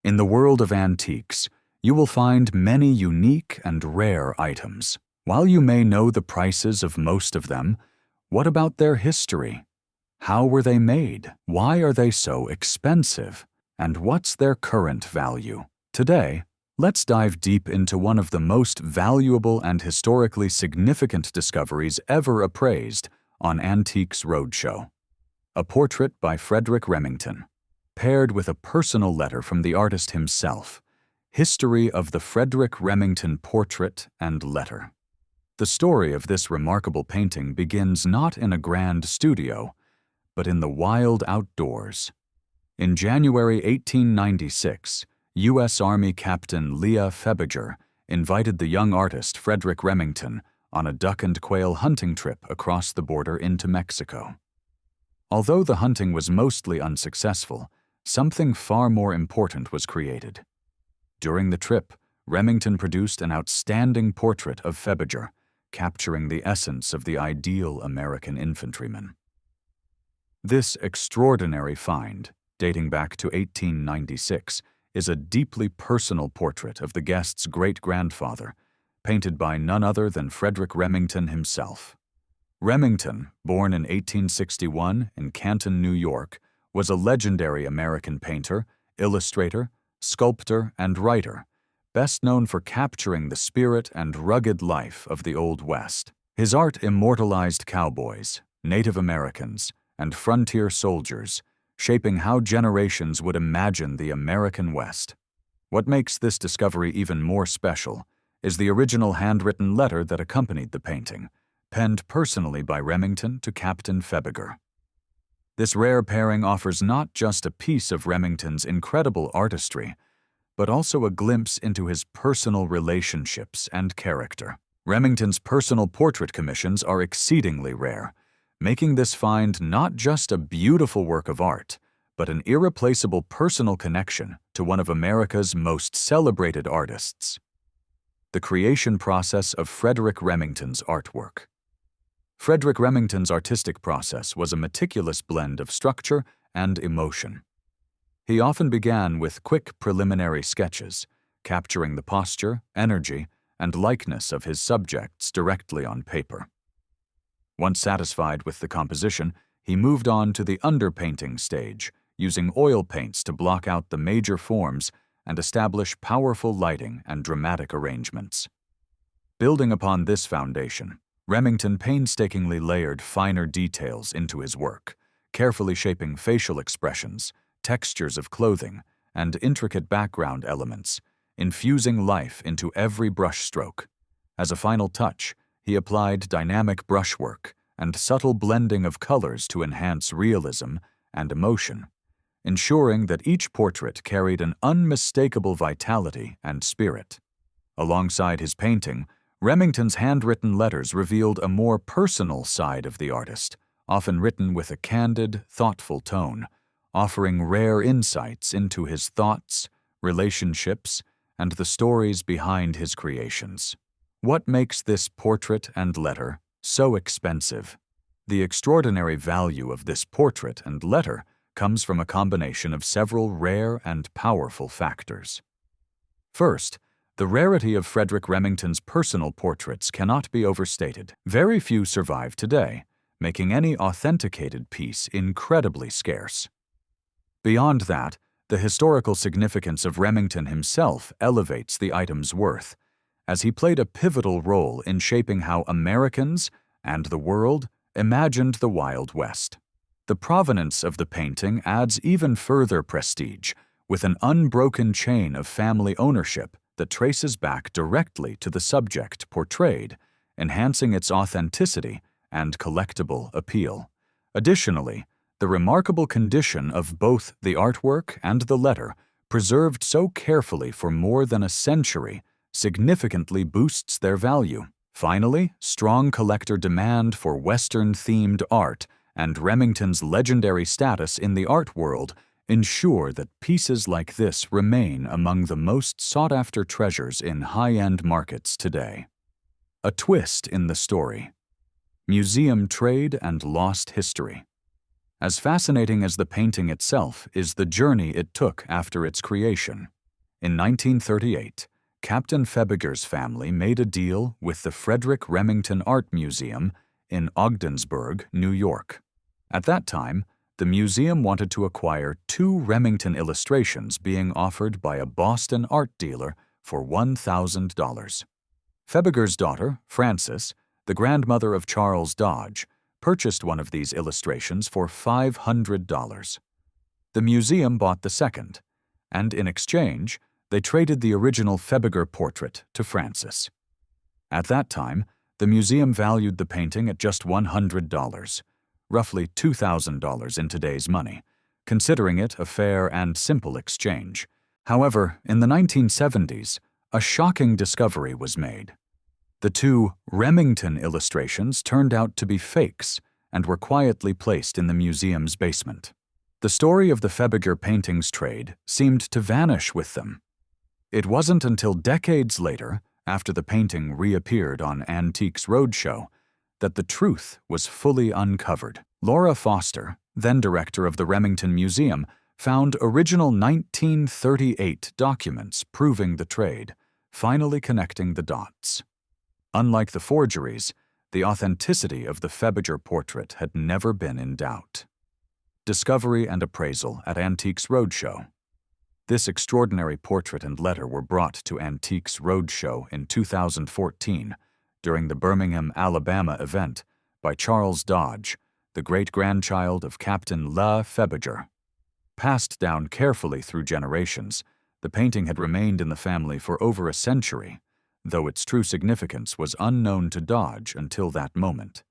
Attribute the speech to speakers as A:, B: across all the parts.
A: In the world of antiques, you will find many unique and rare items. While you may know the prices of most of them, what about their history? How were they made? Why are they so expensive? And what's their current value? Today, let's dive deep into one of the most valuable and historically significant discoveries ever appraised on Antiques Roadshow. A portrait by Frederic Remington, paired with a personal letter from the artist himself. History of the Frederic Remington portrait and letter. The story of this remarkable painting begins not in a grand studio, but in the wild outdoors. In January 1896, U.S. Army Captain Leah Febiger invited the young artist Frederic Remington on a duck and quail hunting trip across the border into Mexico. Although the hunting was mostly unsuccessful, something far more important was created. During the trip, Remington produced an outstanding portrait of Febiger, capturing the essence of the ideal American infantryman. This extraordinary find, dating back to 1896, is a deeply personal portrait of the guest's great-grandfather, painted by none other than Frederic Remington himself. Remington, born in 1861 in Canton, New York, was a legendary American painter, illustrator, sculptor, and writer, best known for capturing the spirit and rugged life of the Old West. His art immortalized cowboys, Native Americans, and frontier soldiers, shaping how generations would imagine the American West. What makes this discovery even more special is the original handwritten letter that accompanied the painting, penned personally by Remington to Captain Febiger. This rare pairing offers not just a piece of Remington's incredible artistry, but also a glimpse into his personal relationships and character. Remington's personal portrait commissions are exceedingly rare, making this find not just a beautiful work of art, but an irreplaceable personal connection to one of America's most celebrated artists. The creation process of Frederic Remington's artwork. Frederic Remington's artistic process was a meticulous blend of structure and emotion. He often began with quick preliminary sketches, capturing the posture, energy, and likeness of his subjects directly on paper. Once satisfied with the composition, he moved on to the underpainting stage, using oil paints to block out the major forms and establish powerful lighting and dramatic arrangements. Building upon this foundation, Remington painstakingly layered finer details into his work, carefully shaping facial expressions, textures of clothing, and intricate background elements, infusing life into every brushstroke. As a final touch, he applied dynamic brushwork and subtle blending of colors to enhance realism and emotion, ensuring that each portrait carried an unmistakable vitality and spirit. Alongside his painting, Remington's handwritten letters revealed a more personal side of the artist, often written with a candid, thoughtful tone, offering rare insights into his thoughts, relationships, and the stories behind his creations. What makes this portrait and letter so expensive? The extraordinary value of this portrait and letter comes from a combination of several rare and powerful factors. First, the rarity of Frederic Remington's personal portraits cannot be overstated. Very few survive today, making any authenticated piece incredibly scarce. Beyond that, the historical significance of Remington himself elevates the item's worth, as he played a pivotal role in shaping how Americans and the world imagined the Wild West. The provenance of the painting adds even further prestige, with an unbroken chain of family ownership that traces back directly to the subject portrayed, enhancing its authenticity and collectible appeal. Additionally, the remarkable condition of both the artwork and the letter, preserved so carefully for more than a century, significantly boosts their value. Finally, strong collector demand for Western-themed art and Remington's legendary status in the art world ensure that pieces like this remain among the most sought-after treasures in high-end markets today. A twist in the story. Museum trade and lost history. As fascinating as the painting itself is the journey it took after its creation. In 1938, Captain Febiger's family made a deal with the Frederic Remington Art Museum in Ogdensburg, New York. At that time, the museum wanted to acquire 2 Remington illustrations being offered by a Boston art dealer for $1,000. Febiger's daughter, Frances, the grandmother of Charles Dodge, purchased one of these illustrations for $500. The museum bought the second, and in exchange, they traded the original Febiger portrait to Frances. At that time, the museum valued the painting at just $100, roughly $2,000 in today's money, considering it a fair and simple exchange. However, in the 1970s, a shocking discovery was made. The 2 Remington illustrations turned out to be fakes and were quietly placed in the museum's basement. The story of the Febiger paintings trade seemed to vanish with them. It wasn't until decades later, after the painting reappeared on Antiques Roadshow, that the truth was fully uncovered. Laura Foster, then director of the Remington Museum, found original 1938 documents proving the trade, finally connecting the dots. Unlike the forgeries, the authenticity of the Febiger portrait had never been in doubt. Discovery and Appraisal at Antiques Roadshow. This extraordinary portrait and letter were brought to Antiques Roadshow in 2014 during the Birmingham, Alabama event by Charles Dodge, the great-grandchild of Captain La Febiger. Passed down carefully through generations, the painting had remained in the family for over a century, though its true significance was unknown to Dodge until that moment.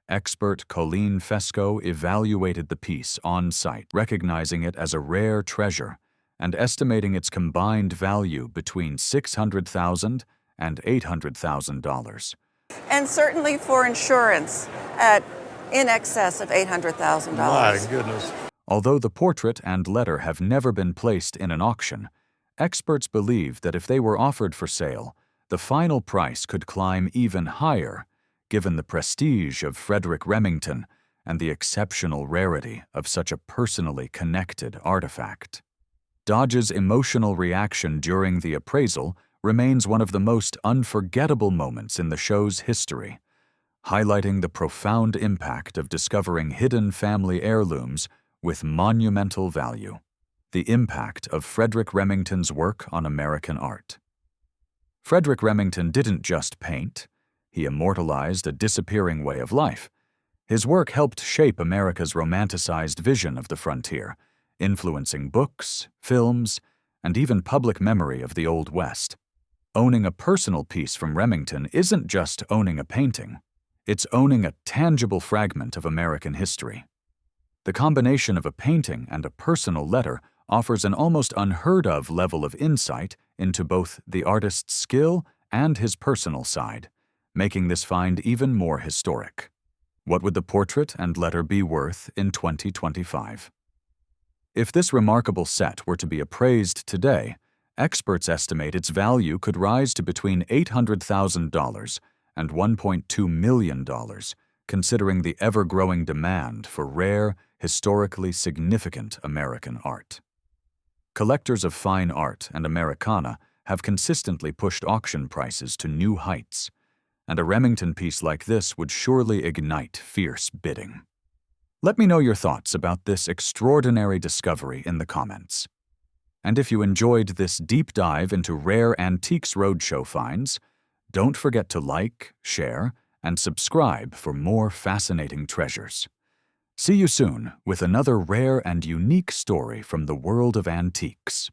A: Expert Colleen Fesco evaluated the piece on site, recognizing it as a rare treasure and estimating its combined value between $600,000 and $800,000.
B: And certainly for insurance at in excess of $800,000.
C: My goodness.
A: Although the portrait and letter have never been placed in an auction, experts believe that if they were offered for sale, the final price could climb even higher, given the prestige of Frederic Remington and the exceptional rarity of such a personally connected artifact. Dodge's emotional reaction during the appraisal remains one of the most unforgettable moments in the show's history, highlighting the profound impact of discovering hidden family heirlooms with monumental value. The impact of Frederic Remington's work on American art. Frederic Remington didn't just paint, he immortalized a disappearing way of life. His work helped shape America's romanticized vision of the frontier, influencing books, films, and even public memory of the Old West. Owning a personal piece from Remington isn't just owning a painting, it's owning a tangible fragment of American history. The combination of a painting and a personal letter offers an almost unheard-of level of insight into both the artist's skill and his personal side, making this find even more historic. What would the portrait and letter be worth in 2025? If this remarkable set were to be appraised today, experts estimate its value could rise to between $800,000 and $1.2 million, considering the ever-growing demand for rare, historically significant American art. Collectors of fine art and Americana have consistently pushed auction prices to new heights, and a Remington piece like this would surely ignite fierce bidding. Let me know your thoughts about this extraordinary discovery in the comments. And if you enjoyed this deep dive into rare Antiques Roadshow finds, don't forget to like, share, and subscribe for more fascinating treasures. See you soon with another rare and unique story from the world of antiques.